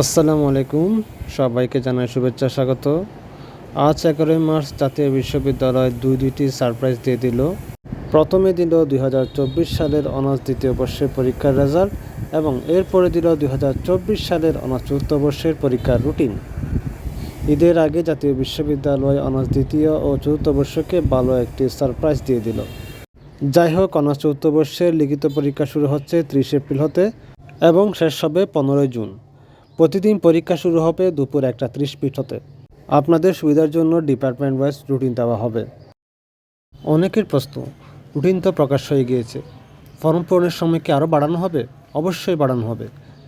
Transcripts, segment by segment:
আসসালামু আলাইকুম, সবাইকে জানাই শুভেচ্ছা স্বাগত। আজ 11 মার্চ জাতীয় বিশ্ববিদ্যালয় দুইটি সারপ্রাইজ দিয়ে দিল। প্রথমে দিল 2024 সালের অনার্স দ্বিতীয় বর্ষের পরীক্ষার রেজাল্ট এবং এরপরে দিল 2024 সালের অনার্স চতুর্থ বর্ষের পরীক্ষার রুটিন। ঈদের আগে জাতীয় বিশ্ববিদ্যালয় অনার্স দ্বিতীয় ও চতুর্থ বর্ষকে ভালো একটি সারপ্রাইজ দিয়ে দিল। যাই হোক, অনার্স চতুর্থ বর্ষের লিখিত পরীক্ষা শুরু হচ্ছে 30 এপ্রিল হতে এবং শেষ হবে 15 জুন। প্রতিদিন পরীক্ষা শুরু হবে দুপুর 1:30 হতে। আপনাদের সুবিধার জন্য ডিপার্টমেন্ট ওয়াইজ রুটিন দেওয়া হবে। অনেকের প্রশ্ন, রুটিন তো প্রকাশ হয়ে গিয়েছে, ফর্ম পূরণের সময় কি আরও বাড়ানো হবে? অবশ্যই বাড়ানো হবে।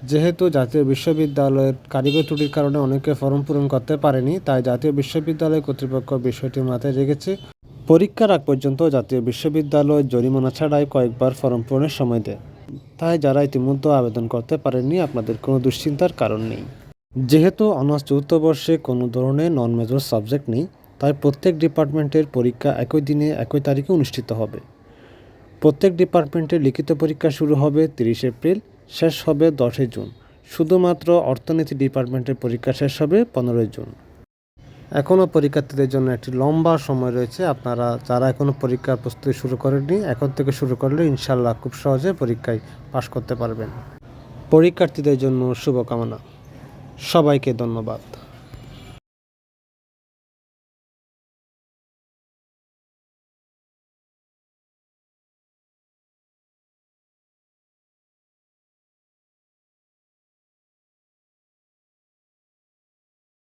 যেহেতু জাতীয় বিশ্ববিদ্যালয়ের কারিগরি ত্রুটির কারণে অনেকে ফর্ম পূরণ করতে পারেনি, তাই জাতীয় বিশ্ববিদ্যালয় কর্তৃপক্ষ বিষয়টি মাথায় রেখেছে। পরীক্ষার আগ পর্যন্ত জাতীয় বিশ্ববিদ্যালয় জরিমানা ছাড়াই কয়েকবার ফর্ম পূরণের সময় দেয়। তাই যারা ইতিমধ্যে আবেদন করতে পারেননি, আপনাদের কোনো দুশ্চিন্তার কারণ নেই। যেহেতু অনার্স চতুর্থ বর্ষে কোনো ধরনের নন মেজর সাবজেক্ট নেই, তাই প্রত্যেক ডিপার্টমেন্টের পরীক্ষা একই দিনে একই তারিখে অনুষ্ঠিত হবে। প্রত্যেক ডিপার্টমেন্টের লিখিত পরীক্ষা শুরু হবে 30 এপ্রিল, শেষ হবে 10 জুন। শুধুমাত্র অর্থনীতি ডিপার্টমেন্টের পরীক্ষা শেষ হবে 15 জুন। এখনও পরীক্ষার্থীদের জন্য একটি লম্বা সময় রয়েছে। আপনারা যারা এখনও পরীক্ষার প্রস্তুতি শুরু করেননি, এখন থেকে শুরু করলে ইনশাল্লাহ খুব সহজে পরীক্ষায় পাশ করতে পারবেন। পরীক্ষার্থীদের জন্য শুভকামনা। সবাইকে ধন্যবাদ।